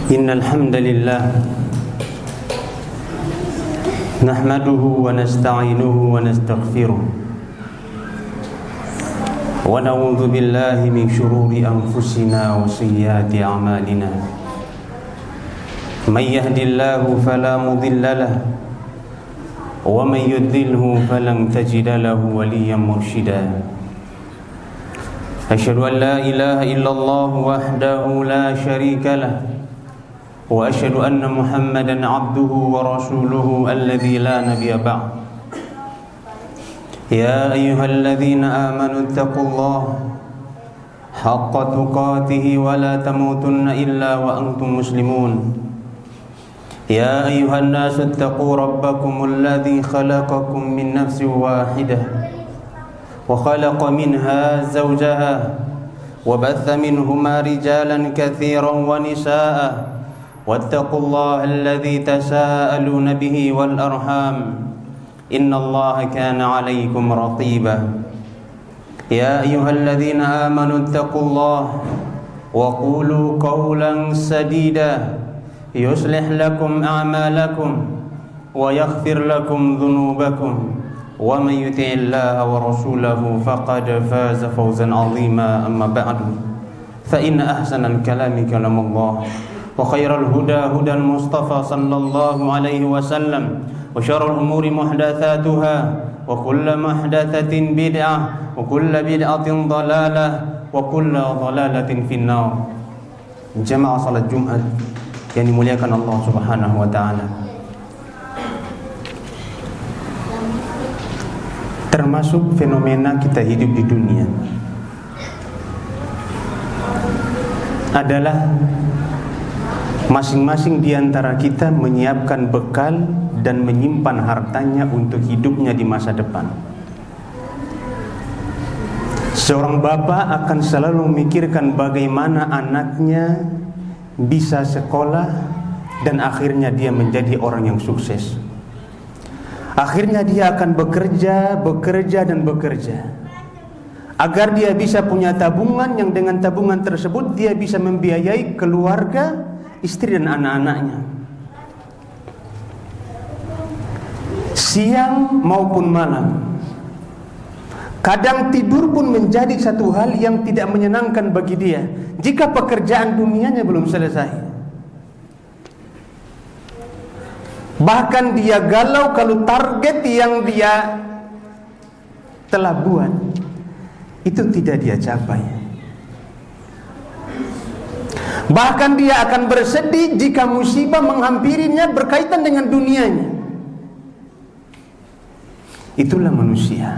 إن الحمد لله نحمده ونستعينه ونستغفره ونعوذ بالله من شرور أنفسنا وسيئات أعمالنا من يهد الله فلا مضل له ومن يضلله فلن تجد له وليا مرشدا أشهد أن لا إله إلا الله وحده لا شريك له وأشهد أن محمدا عبده ورسوله الذي لا نبي بعد يا أيها الذين آمنوا اتقوا الله حق تقاته ولا تموتن إلا وأنتم مسلمون يا أيها الناس اتقوا ربكم الذي خلقكم من نفس واحدة وخلق منها زوجها وبث منهما رجالا كثيرا ونساء واتقوا الله الذي تساءلون به والأرحام إن الله كان عليكم رقيبا يا أيها الذين آمنوا اتقوا الله وقولوا قولا سديدا يصلح لكم أعمالكم ويغفر لكم ذنوبكم ومن يطع الله ورسوله فقد فاز فوزا عظيما أما بعد فإن أحسن الكلام كلام الله وخير الهدى هدى المصطفى صلى الله عليه وسلم وشر الأمور محدثاتها وكل محدثة بدعة وكل بدعة ضلالة وكل ضلالة في النار. Jamaah salat Jumat yang dimuliakan Allah Subhanahu wa taala. Termasuk fenomena kita hidup di dunia adalah masing-masing di antara kita menyiapkan bekal dan menyimpan hartanya untuk hidupnya di masa depan. Seorang bapak akan selalu memikirkan bagaimana anaknya bisa sekolah dan akhirnya dia menjadi orang yang sukses. Akhirnya dia akan bekerja agar dia bisa punya tabungan yang dengan tabungan tersebut dia bisa membiayai keluarga, istri dan anak-anaknya. Siang maupun malam, kadang tidur pun menjadi satu hal yang tidak menyenangkan bagi dia jika pekerjaan dunianya belum selesai. Bahkan dia galau kalau target yang dia telah buat itu tidak dia capai. Bahkan dia akan bersedih jika musibah menghampirinya berkaitan dengan dunianya. Itulah manusia.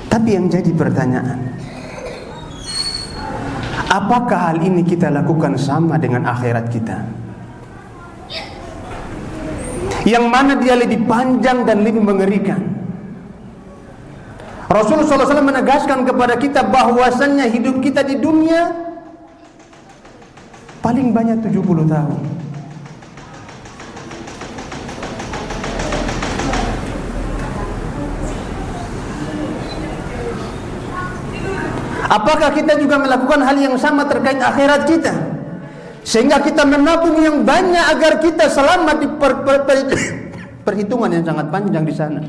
Tapi yang jadi pertanyaan, apakah hal ini kita lakukan sama dengan akhirat kita? Yang mana dia lebih panjang dan lebih mengerikan? Rasulullah SAW menegaskan kepada kita bahwasannya hidup kita di dunia paling banyak 70 tahun. Apakah kita juga melakukan hal yang sama terkait akhirat kita? Sehingga kita menabung yang banyak agar kita selamat di perhitungan yang sangat panjang di sana.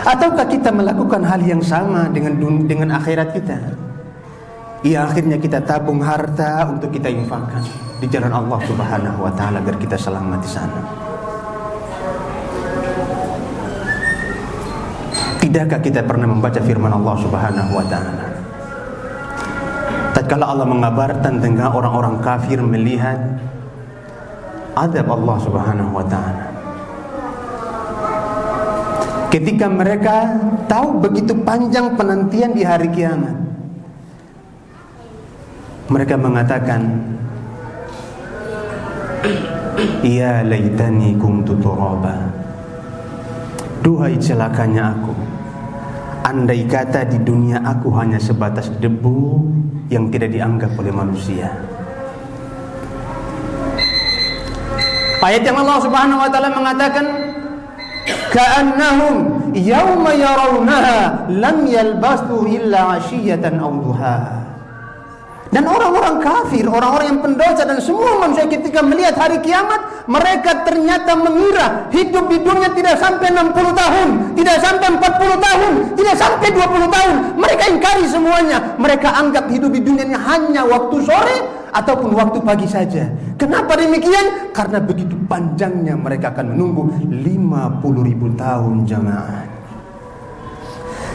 Ataukah kita melakukan hal yang sama dengan akhirat kita? Ya, akhirnya kita tabung harta untuk kita infakkan di jalan Allah Subhanahu wa taala agar kita selamat di sana. Tidakkah kita pernah membaca firman Allah Subhanahu wa taala? Tatkala Allah mengabarkan tentang orang-orang kafir melihat azab Allah Subhanahu wa taala. Ketika mereka tahu begitu panjang penantian di hari kiamat, mereka mengatakan, ya laitani kuntu turaba. Duhai celakanya aku, andai kata di dunia aku hanya sebatas debu yang tidak dianggap oleh manusia. Ayat yang Allah Subhanahu wa taala mengatakan, ka'annahum yawma yarawnaha lam yalbasu illa 'ashiyatan aw duhaha. Dan orang-orang kafir, orang-orang yang pendosa dan semua manusia ketika melihat hari kiamat, mereka ternyata mengira hidup di dunia tidak sampai 60 tahun, tidak sampai 40 tahun, tidak sampai 20 tahun. Mereka ingkari semuanya. Mereka anggap hidup di dunia ini hanya waktu sore ataupun waktu pagi saja. Kenapa demikian? Karena begitu panjangnya mereka akan menunggu 50.000 tahun jamaah.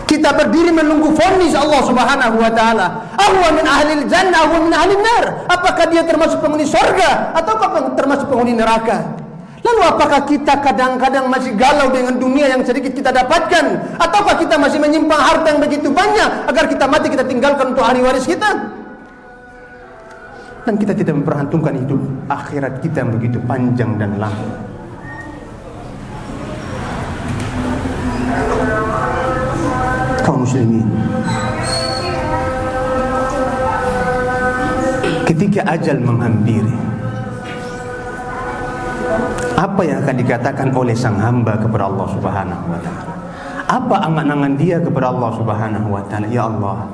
Kita berdiri menunggu vonis Allah Subhanahu wa taala. Ahwa min ahlil jannah wa min ahlin nar. Apakah dia termasuk penghuni surga ataukah termasuk penghuni neraka? Lalu apakah kita kadang-kadang masih galau dengan dunia yang sedikit kita dapatkan, ataukah kita masih menyimpan harta yang begitu banyak agar kita mati kita tinggalkan untuk ahli waris kita? Dan kita tidak memperhitungkan hidup akhirat kita yang begitu panjang dan lama. Kaum muslimin, ketika ajal menghampiri, apa yang akan dikatakan oleh sang hamba kepada Allah Subhanahu wa taala? Apa angan-angan dia kepada Allah Subhanahu wa taala? Ya Allah,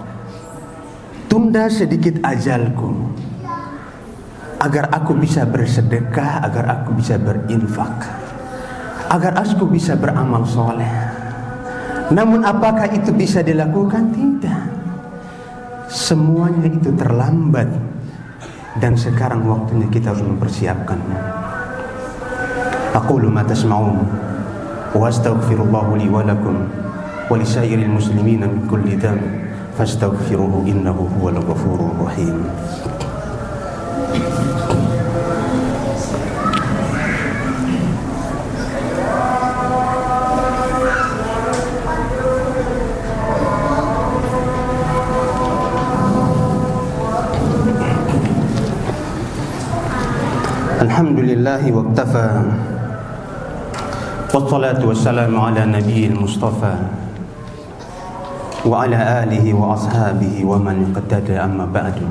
tunda sedikit ajalku agar aku bisa bersedekah, agar aku bisa berinfak, agar aku bisa beramal soleh. Namun apakah itu bisa dilakukan? Tidak. Semuanya itu terlambat, dan sekarang waktunya kita harus mempersiapkannya. Aqulu ma tasma'un wa astaghfirullahu li wa lakum wa li sairil muslimina min kulli dhanb fastaghfiruhu innahu huwal ghafurur rahim. Alhamdulillahi waqtafa, wassalatu wassalamu ala nabiyil mustafa wa ala alihi wa ashabihi wa man iqtada, amma ba'du.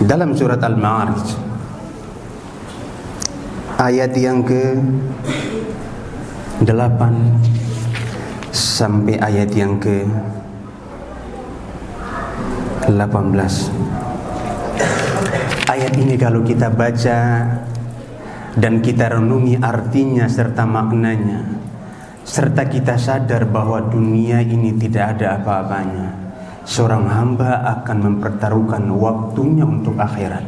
Dalam surat Al-Ma'arij ayat yang ke-8 sampai ayat yang ke-18, ayat ini kalau kita baca dan kita renungi artinya serta maknanya, serta kita sadar bahwa dunia ini tidak ada apa-apanya, seorang hamba akan mempertaruhkan waktunya untuk akhirat.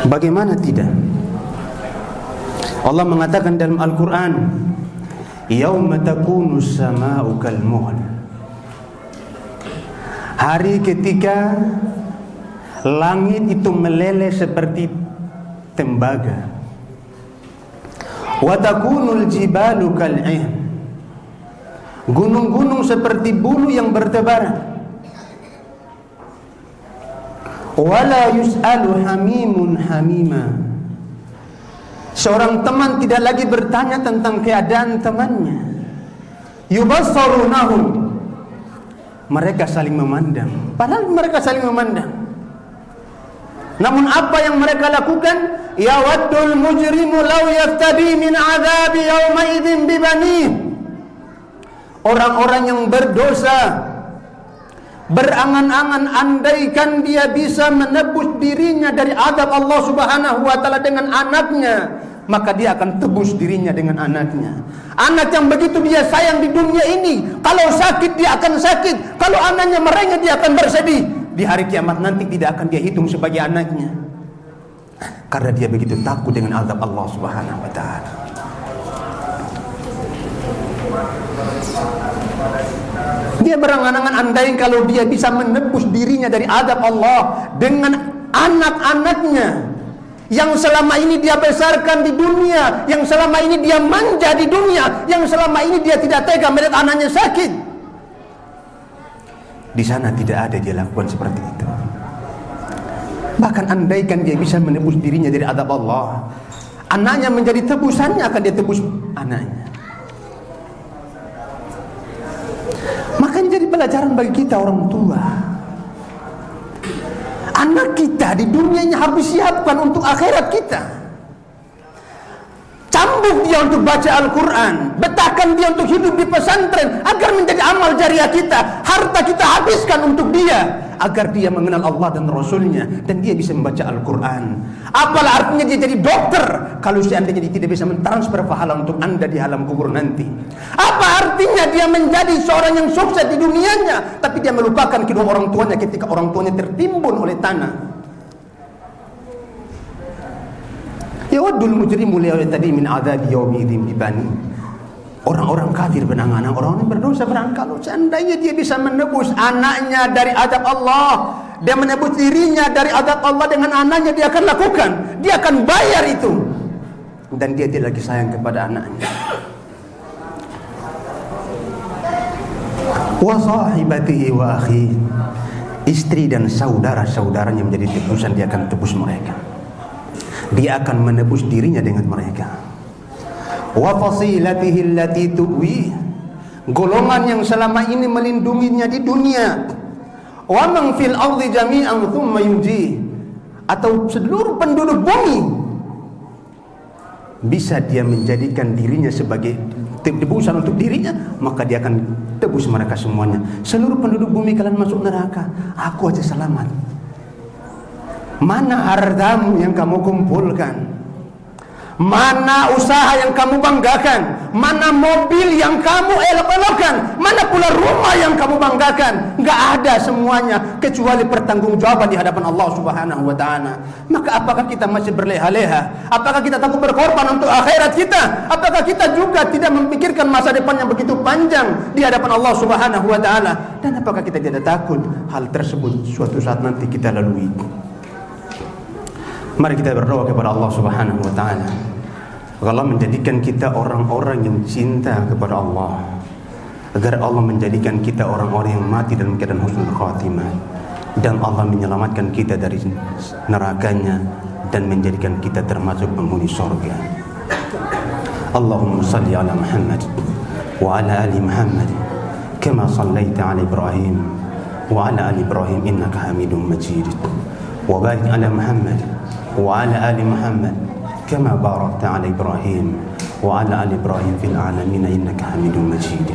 Bagaimana tidak? Allah mengatakan dalam Al-Quran, yauma takunu sama'u kalmuhl, hari ketika langit itu meleleh seperti tembaga. Wa takunul jibalu kal'ih, gunung-gunung seperti bulu yang bertebaran. Wala yus'alu hamimun hamima, seorang teman tidak lagi bertanya tentang keadaan temannya. Yubassarunahum, mereka saling memandang, padahal mereka saling memandang. Namun apa yang mereka lakukan? Yawaddul mujrimu law yaftadi min adzabi yawma idzin bibanih. Orang-orang yang berdosa berangan-angan andaikan dia bisa menebus dirinya dari azab Allah Subhanahu wa taala dengan anaknya, maka dia akan tebus dirinya dengan anaknya. Anak yang begitu dia sayang di dunia ini, kalau sakit dia akan sakit, kalau anaknya merengek dia akan bersedih. Di hari kiamat nanti tidak akan dia hitung sebagai anaknya, karena dia begitu takut dengan azab Allah Subhanahu wa taala. Dia berangan-angan andai kalau dia bisa menebus dirinya dari azab Allah dengan anak-anaknya yang selama ini dia besarkan di dunia, yang selama ini dia manja di dunia, yang selama ini dia tidak tega melihat anaknya sakit. Di sana tidak ada dia lakukan seperti itu. Bahkan andaikan dia bisa menebus dirinya dari azab Allah, anaknya menjadi tebusannya, akan dia tebus anaknya. Makanya jadi pelajaran bagi kita orang tua. Anak kita di dunia ini harus disiapkan untuk akhirat kita. Sambung dia untuk baca Al-Quran, betahkan dia untuk hidup di pesantren agar menjadi amal jariah kita. Harta kita habiskan untuk dia agar dia mengenal Allah dan Rasulnya, dan dia bisa membaca Al-Quran. Apalah artinya dia jadi dokter kalau seandainya dia tidak bisa mentransfer pahala untuk anda di alam kubur nanti? Apa artinya dia menjadi seorang yang sukses di dunianya tapi dia melupakan kedua orang tuanya ketika orang tuanya tertimbun oleh tanah? Yawaddul mujrimu law yaftadi min adzabi yaumidzin bibani. Orang-orang kafir benangan, orang-orang berdosa berang, kalau seandainya dia bisa menebus anaknya dari azab Allah, dia menebus dirinya dari azab Allah dengan anaknya, dia akan lakukan, dia akan bayar itu. Dan dia tidak lagi sayang kepada anaknya. Wa sahibatihi wa akhi, istri dan saudara-saudaranya menjadi tebusan, dia akan tebus mereka. Dia akan menebus dirinya dengan mereka. Wa fasilatihi allati tuwi, golongan yang selama ini melindunginya di dunia. Wa man fil ardi jami'an thumma yuji, atau seluruh penduduk bumi, bisa dia menjadikan dirinya sebagai tebusan untuk dirinya, maka dia akan tebus mereka semuanya. Seluruh penduduk bumi kalian masuk neraka, aku aja selamat. Mana hartamu yang kamu kumpulkan? Mana usaha yang kamu banggakan? Mana mobil yang kamu elok-elokkan? Mana pula rumah yang kamu banggakan? Enggak ada semuanya kecuali pertanggungjawaban di hadapan Allah Subhanahu wa taala. Maka apakah kita masih berleha-leha? Apakah kita takut berkorban untuk akhirat kita? Apakah kita juga tidak memikirkan masa depan yang begitu panjang di hadapan Allah Subhanahu wa taala? Dan apakah kita tidak takut hal tersebut suatu saat nanti kita lalui? Mari kita berdoa kepada Allah Subhanahu wa taala. Allah menjadikan kita orang-orang yang cinta kepada Allah, agar Allah menjadikan kita orang-orang yang mati dalam keadaan husnul khatimah, dan Allah menyelamatkan kita dari nerakanya dan menjadikan kita termasuk penghuni surga. Allahumma salli ala Muhammad wa ala ali Muhammad kama sallaita ala Ibrahim wa ala ali Ibrahim innaka Hamidum Majid. Wa barik ala Muhammad وعلى آل محمد كما باركت على إبراهيم وعلى آل إبراهيم في العالمين إنك حميد مجيد.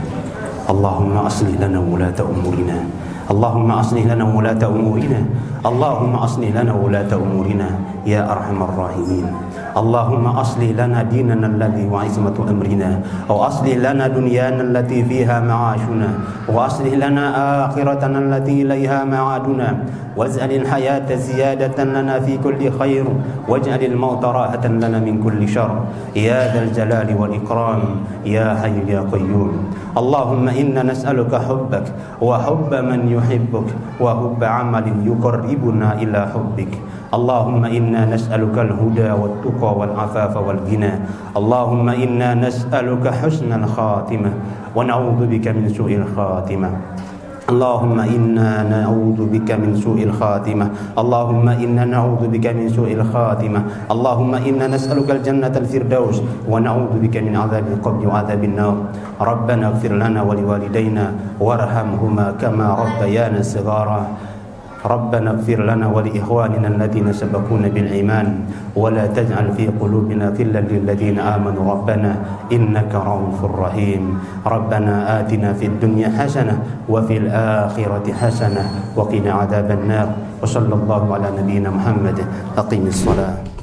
اللهم أصلح لنا ولاة أمورنا، اللهم أصلح لنا ولاة أمورنا، اللهم أصلح لنا ولاة أمورنا يا أرحم الراحمين. اللهم أصلح لنا ديننا الذي وعصمة أمرنا، وأصلح لنا دنيانا التي فيها معاشنا، وأصلح لنا آخرتنا التي إليها معادنا، واجعل الحياة زيادة لنا في كل خير، واجعل الموت راحة لنا من كل شر يا ذا الجلال والإكرام يا حي يا قيوم. اللهم إنا نسألك حبك وحب من يحبك وحب عمل يقربنا إلى حبك. اللهم إنا نسألك الهدى والتقى والعفاف والغنى. اللهم إنا نسألك حسن الخاتمة ونعوذ بك من سوء الخاتمة. اللهم إنا نعوذ بك من سوء الخاتمة. اللهم إنا نعوذ بك من سوء الخاتمة. اللهم إنا نسألك الجنة الفردوس ونعوذ بك من عذاب القبر وعذاب النار. ربنا اغفر لنا ولوالدينا وارحمهما كما ربيانا صغارا. ربنا اغفر لنا ولإخواننا الذين سبقونا بالإيمان ولا تجعل في قلوبنا غلا للذين آمنوا ربنا إنك رؤوف رحيم. ربنا آتنا في الدنيا حسنة وفي الآخرة حسنة وقنا عذاب النار. وصلى الله على نبينا محمد. أقم الصلاة.